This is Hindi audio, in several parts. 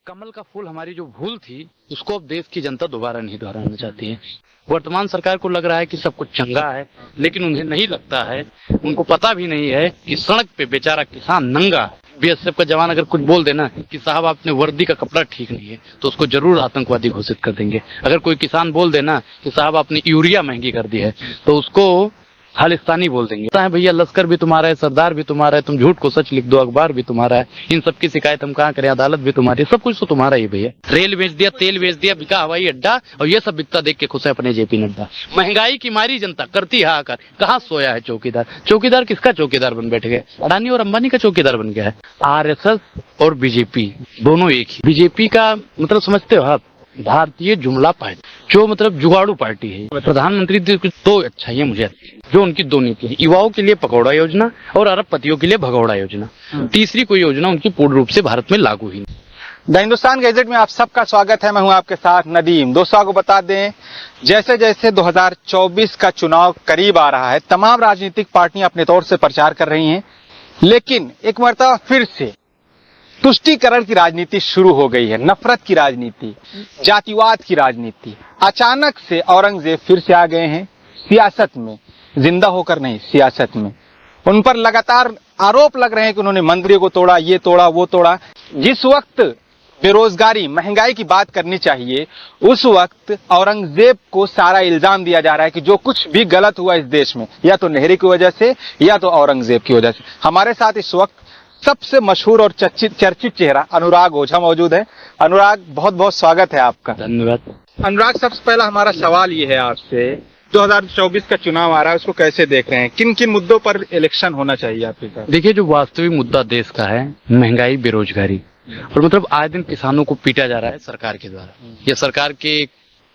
कमल का फूल हमारी जो भूल थी उसको अब देश की जनता दोबारा नहीं दोहराना चाहती है। वर्तमान सरकार को लग रहा है कि सब कुछ चंगा है, लेकिन उन्हें नहीं लगता है, उनको पता भी नहीं है कि सड़क पे बेचारा किसान नंगा है। बीएसएफ का जवान अगर कुछ बोल देना कि साहब आपने वर्दी का कपड़ा ठीक नहीं है, तो उसको जरूर आतंकवादी घोषित कर देंगे। अगर कोई किसान बोल देना कि साहब आपने यूरिया महंगी कर दी है, तो उसको खालिस्तानी बोल देंगे। है भैया, लश्कर भी तुम्हारा है, सरदार भी तुम्हारा है, तुम झूठ को सच लिख दो, अखबार भी तुम्हारा है, इन सब की शिकायत हम कहाँ करें, अदालत भी तुम्हारी है, सब कुछ तो तुम्हारा ही भैया। रेल बेच दिया, तेल बेच दिया, बिका हवाई अड्डा, और ये सब बिकता देख के खुश है अपने जेपी नड्डा। महंगाई की मारी जनता करती हाहाकार, कहाँ सोया है चौकीदार। चौकीदार किसका चौकीदार बन बैठ गए? अडानी और अंबानी का चौकीदार बन गया है। आरएसएस और बीजेपी दोनों एक ही। बीजेपी का मतलब समझते हो आप? भारतीय जुमला पार्टी, जो मतलब जुगाड़ू पार्टी है। प्रधानमंत्री की दो अच्छाइयां मुझे जो उनकी दो नीति है, युवाओं के लिए पकौड़ा योजना और अरबपतियों के लिए भगौड़ा योजना। तीसरी कोई योजना उनकी पूर्ण रूप से भारत में लागू ही नहीं। द हिंदुस्तान गैजेट में आप सबका स्वागत है। मैं हूं आपके साथ नदीम। दोस्तों को बता दें, जैसे जैसे 2024 का चुनाव करीब आ रहा है, तमाम राजनीतिक पार्टियां अपने तौर से प्रचार कर रही हैं, लेकिन एक मर्तबा फिर से तुष्टीकरण की राजनीति शुरू हो गई है। नफरत की राजनीति, जातिवाद की राजनीति। अचानक से औरंगजेब फिर से आ गए हैं सियासत में, जिंदा होकर नहीं, सियासत में। उन पर लगातार आरोप लग रहे हैं कि उन्होंने मंदिरों को तोड़ा, ये तोड़ा, वो तोड़ा। जिस वक्त बेरोजगारी, महंगाई की बात करनी चाहिए, उस वक्त औरंगजेब को सारा इल्जाम दिया जा रहा है कि जो कुछ भी गलत हुआ इस देश में, या तो नेहरू की वजह से या तो औरंगजेब की वजह से। हमारे साथ इस वक्त सबसे मशहूर और चर्चित चेहरा अनुराग ओझा मौजूद है। अनुराग, बहुत बहुत स्वागत है आपका। धन्यवाद। अनुराग, सबसे पहला हमारा सवाल ये है आपसे, 2024 का चुनाव आ रहा है, उसको कैसे देख रहे हैं? किन किन मुद्दों पर इलेक्शन होना चाहिए आपके साथ? देखिए, जो वास्तविक मुद्दा देश का है, महंगाई, बेरोजगारी, और मतलब आए दिन किसानों को पीटा जा रहा है सरकार के द्वारा या सरकार के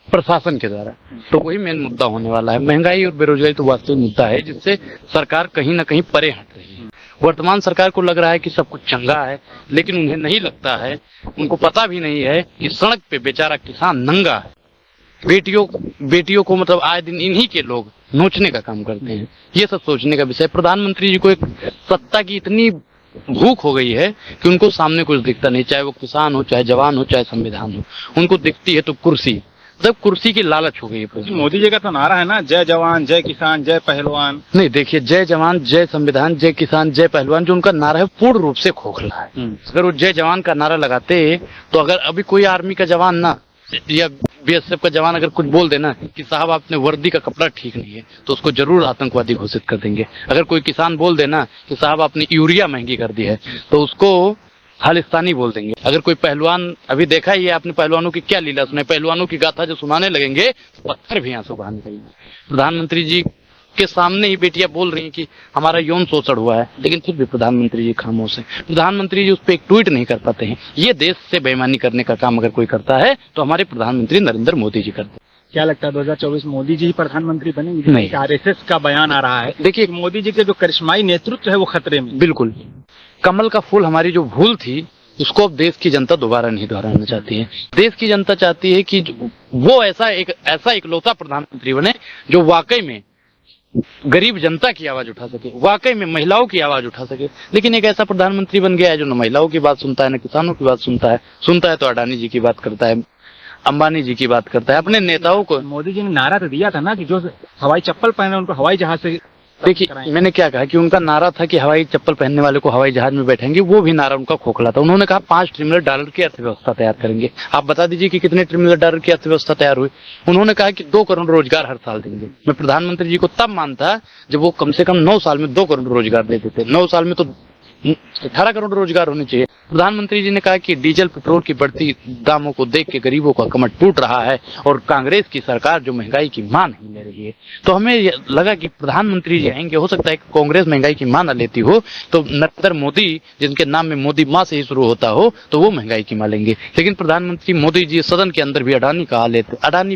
प्रशासन के द्वारा, तो वही मेन मुद्दा होने वाला है। महंगाई और बेरोजगारी तो वास्तविक मुद्दा है जिससे सरकार कहीं ना कहीं परे हट रही है। वर्तमान सरकार को लग रहा है कि सब कुछ चंगा है, लेकिन उन्हें नहीं लगता है, उनको पता भी नहीं है कि सड़क पे बेचारा किसान नंगा है। बेटियों को मतलब आए दिन इन्हीं के लोग नोचने का काम करते हैं। ये सब सोचने का विषय। प्रधानमंत्री जी को एक सत्ता की इतनी भूख हो गई है कि उनको सामने कुछ दिखता नहीं, चाहे वो किसान हो, चाहे जवान हो, चाहे संविधान हो। उनको दिखती है तो कुर्सी, तब कुर्सी की लालच हो गई है। मोदी जी का तो नारा है ना, जय जवान, जय किसान, जय पहलवान। नहीं, देखिए, जय जवान, जय संविधान, जय किसान, जय पहलवान, जो उनका नारा है पूर्ण रूप से खोखला है। अगर वो जय जवान का नारा लगाते, तो अगर अभी कोई आर्मी का जवान ना या बीएसएफ का जवान अगर कुछ बोल देना कि साहब आपने वर्दी का कपड़ा ठीक नहीं है, तो उसको जरूर आतंकवादी घोषित कर देंगे। अगर कोई किसान बोल देना कि साहब आपने यूरिया महंगी कर दी है, तो उसको खालिस्तानी बोल देंगे। अगर कोई पहलवान, अभी देखा ही है आपने पहलवानों की क्या लीला सुने, पहलवानों की गाथा जो सुनाने लगेंगे तो पत्थर भी आंसू बहाने लगेंगे। प्रधानमंत्री जी के सामने ही बेटियां बोल रही हैं कि हमारा यौन शोषण हुआ है, लेकिन फिर भी प्रधानमंत्री जी खामोश है। प्रधानमंत्री जी उस पर एक ट्वीट नहीं कर पाते हैं। ये देश से बेईमानी करने का काम अगर कोई करता है तो हमारे प्रधानमंत्री नरेंद्र मोदी जी करते हैं। क्या लगता है 2024 मोदी जी ही प्रधानमंत्री बनेंगे? नहीं। आरएसएस का बयान आ रहा है। देखिए, मोदी जी के जो करिश्माई नेतृत्व है वो खतरे में। बिल्कुल। कमल का फूल हमारी जो भूल थी उसको अब देश की जनता दोबारा नहीं दोहराना चाहती है। देश की जनता चाहती है कि वो ऐसा इकलौता प्रधानमंत्री बने जो वाकई में गरीब जनता की आवाज उठा सके, वाकई में महिलाओं की आवाज उठा सके। लेकिन एक ऐसा प्रधानमंत्री बन गया है जो न महिलाओं की बात सुनता है, न किसानों की बात सुनता है तो अडानी जी की बात करता है, अंबानी जी की बात करता है, अपने नेताओं को। मोदी जी ने नारा तो दिया था ना कि जो हवाई चप्पल पहने उनको हवाई जहाज से। देखिए, मैंने क्या कहा कि उनका नारा था कि हवाई चप्पल पहनने वाले को हवाई जहाज में बैठेंगे। वो भी नारा उनका खोखला था। उन्होंने कहा $5 ट्रिलियन की अर्थव्यवस्था तैयार करेंगे। आप बता दीजिए कि कितने $1 ट्रिलियन की अर्थव्यवस्था तैयार हुई। उन्होंने कहा कि 2 करोड़ रोजगार हर साल देंगे। मैं प्रधानमंत्री जी को तब मानता जब वो कम से कम 9 साल में 2 करोड़ रोजगार देते थे। 9 साल में तो 18 करोड़ रोजगार होने चाहिए। प्रधानमंत्री जी ने कहा कि डीजल पेट्रोल की बढ़ती दामों को देख के गरीबों का कमर टूट रहा है और कांग्रेस की सरकार जो महंगाई की मान नहीं ले रही है। तो हमें लगा कि प्रधानमंत्री जी आएंगे, हो सकता है कि कांग्रेस महंगाई की मान न लेती हो तो नरेंद्र मोदी, जिनके नाम में मोदी माँ से ही शुरू होता हो, तो वो महंगाई की मान लेंगे। लेकिन प्रधानमंत्री मोदी जी सदन के अंदर भी अडानी का हाल लेते, अडानी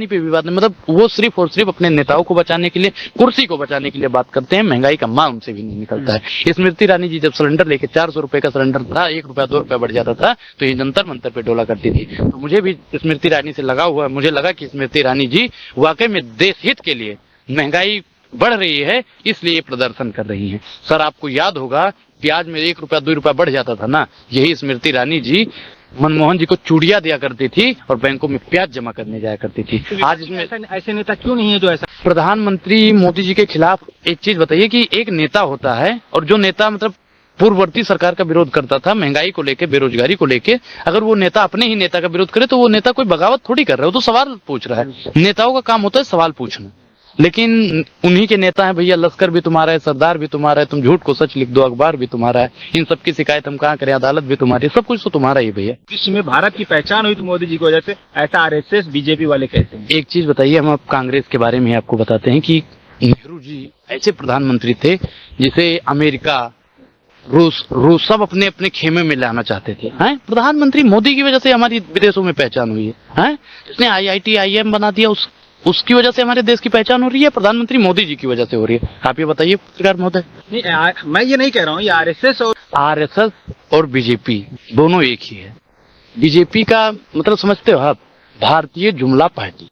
पे विवाद, मतलब वो सिर्फ और सिर्फ अपने नेताओं को बचाने के लिए, कुर्सी को बचाने के लिए बात करते हैं। महंगाई का मान उनसे भी नहीं निकलता है। स्मृति ईरानी जी जब सिलेंडर लेके 400 रुपए का सिलेंडर था, ₹1 ₹2 बढ़ जाता था, तो ये जंतर मंतर पे डोला करती थी। तो मुझे भी स्मृति ईरानी से लगा हुआ है। मुझे लगा कि स्मृति ईरानी जी वाकई में देश हित के लिए, महंगाई बढ़ रही है इसलिए प्रदर्शन कर रही हैं। सर, आपको याद होगा प्याज में ₹1 ₹2 बढ़ जाता था ना, यही स्मृति ईरानी जी मनमोहन जी को चूड़ियां दिया करती थी और बैंकों में प्याज जमा करने जाया करती थी। आज इसमें ऐसे नेता क्यों नहीं है जो ऐसा? प्रधानमंत्री मोदी जी के खिलाफ एक चीज बताइए कि एक नेता होता है और जो नेता मतलब पूर्ववर्ती सरकार का विरोध करता था, महंगाई को लेके, बेरोजगारी को लेके, अगर वो नेता अपने ही नेता का विरोध करे तो वो नेता कोई बगावत थोड़ी कर रहा है, वो तो सवाल पूछ रहा है। नेताओं का काम होता है सवाल पूछना, लेकिन उन्हीं के नेता हैं भैया, लश्कर भी तुम्हारा है, सरदार भी तुम्हारा है, तुम झूठ को सच लिख दो, अखबार भी तुम्हारा है, इन सब की शिकायत हम कहाँ करें, अदालत भी तुम्हारी है, सब कुछ तो तुम्हारा ही भैया। विश्व में भारत की पहचान हुई तो मोदी जी की वजह से, ऐसा आरएसएस बीजेपी वाले कहते हैं। एक चीज बताइए, हम अब कांग्रेस के बारे में आपको बताते हैं कि नेहरू जी ऐसे प्रधानमंत्री थे जिसे अमेरिका, रूस सब अपने अपने खेमे में लाना चाहते थे। हैं? प्रधानमंत्री मोदी की वजह से हमारी विदेशों में पहचान हुई है। हैं? जिसने आईआईटी आईएम बना दिया, उसकी वजह से हमारे देश की पहचान हो रही है, प्रधानमंत्री मोदी जी की वजह से हो रही है। आप ये बताइए पत्रकार महोदय। नहीं, मैं ये नहीं कह रहा हूँ, ये आरएसएस और बीजेपी दोनों एक ही है। बीजेपी का मतलब समझते हो आप, भारतीय जुमला पार्टी,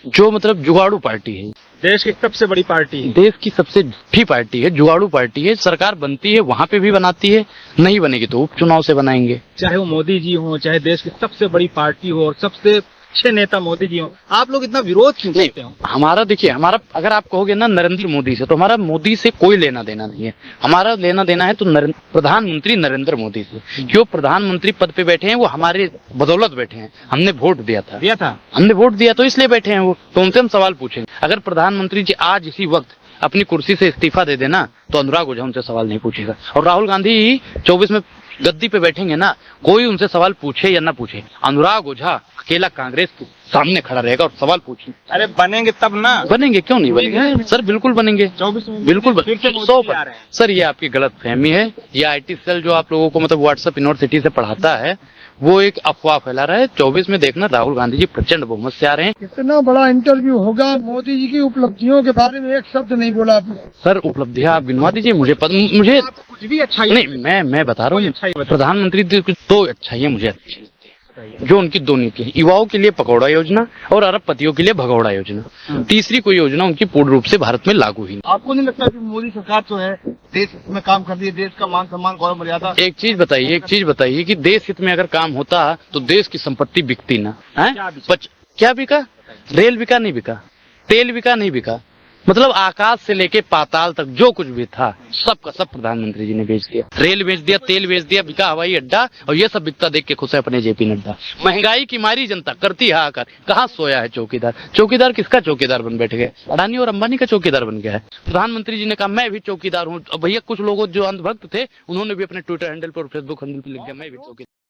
जो मतलब जुगाड़ू पार्टी है, देश की सबसे बड़ी पार्टी है, देश की सबसे झूठी पार्टी है, जुगाड़ू पार्टी है। सरकार बनती है वहां पे भी बनाती है, नहीं बनेगी तो उपचुनाव से बनाएंगे। चाहे वो मोदी जी हो, चाहे देश की सबसे बड़ी पार्टी हो और सबसे अच्छे नेता मोदी जी हो, आप लोग इतना विरोध क्यों करते हो? हमारा देखिए, हमारा अगर आप कहोगे ना नरेंद्र मोदी से, तो हमारा मोदी से कोई लेना देना नहीं है। हमारा लेना देना है तो प्रधानमंत्री नरेंद्र मोदी से। जो प्रधानमंत्री पद पे बैठे हैं वो हमारे बदौलत बैठे हैं, हमने वोट दिया था, हमने वोट दिया तो इसलिए बैठे हैं वो, तो उनसे हम सवाल पूछेंगे। अगर प्रधानमंत्री जी आज इसी वक्त अपनी कुर्सी से इस्तीफा दे देना तो अनुराग ओझा उनसे सवाल नहीं पूछेगा, और राहुल गांधी 24 में गद्दी पे बैठेंगे ना, कोई उनसे सवाल पूछे या ना पूछे, अनुराग ओझा अकेला कांग्रेस के सामने खड़ा रहेगा और सवाल पूछे। अरे बनेंगे तब ना? बनेंगे, क्यों नहीं बनेंगे सर, बिल्कुल बनेंगे, 24 में बिल्कुल फिर से 100%। सर ये आपकी गलत फहमी है, ये आईटी सेल जो आप लोगों को मतलब व्हाट्सएप यूनिवर्सिटी से पढ़ाता है, वो एक अफवाह फैला रहा है। 24 में देखना राहुल गांधी जी प्रचंड बहुमत से आ रहे हैं। इतना बड़ा इंटरव्यू होगा, मोदी जी की उपलब्धियों के बारे में एक शब्द नहीं बोला आपने। सर उपलब्धियां आप गिनवा दीजिए, मुझे कुछ भी अच्छा नहीं, मैं बता रहा हूँ, प्रधानमंत्री दो अच्छाइयाँ मुझे अच्छी लगती है, जो उनकी दो नीति है, युवाओं के लिए पकौड़ा योजना और अरबपतियों के लिए भगौड़ा योजना। तीसरी कोई योजना उनकी पूर्ण रूप से भारत में लागू ही नहीं। आपको नहीं लगता कि मोदी सरकार जो है देश में काम कर रही है, देश का मान सम्मान गौरव मर्यादा? एक चीज बताइए कि देश हित में अगर काम होता तो देश की संपत्ति बिकती ना है? क्या बिका? रेल बिका नहीं बिका, तेल बिका नहीं बिका, मतलब आकाश से लेके पाताल तक जो कुछ भी था सबका सब प्रधानमंत्री जी ने बेच दिया। रेल बेच दिया, तेल बेच दिया, बिका हवाई अड्डा, और ये सब बिकता देख के खुश है अपने जेपी नड्डा। महंगाई की मारी जनता करती हाहाकार, कहाँ सोया है चौकीदार? चौकीदार किसका चौकीदार बन बैठ गए? अडानी और अंबानी का चौकीदार बन गया है। प्रधानमंत्री जी ने कहा मैं भी चौकीदार हूँ। भैया कुछ लोगों जो अंधभक्त थे उन्होंने भी अपने ट्विटर हैंडल पर, फेसबुक हैंडल पर लिख दिया मैं भी चौकीदार।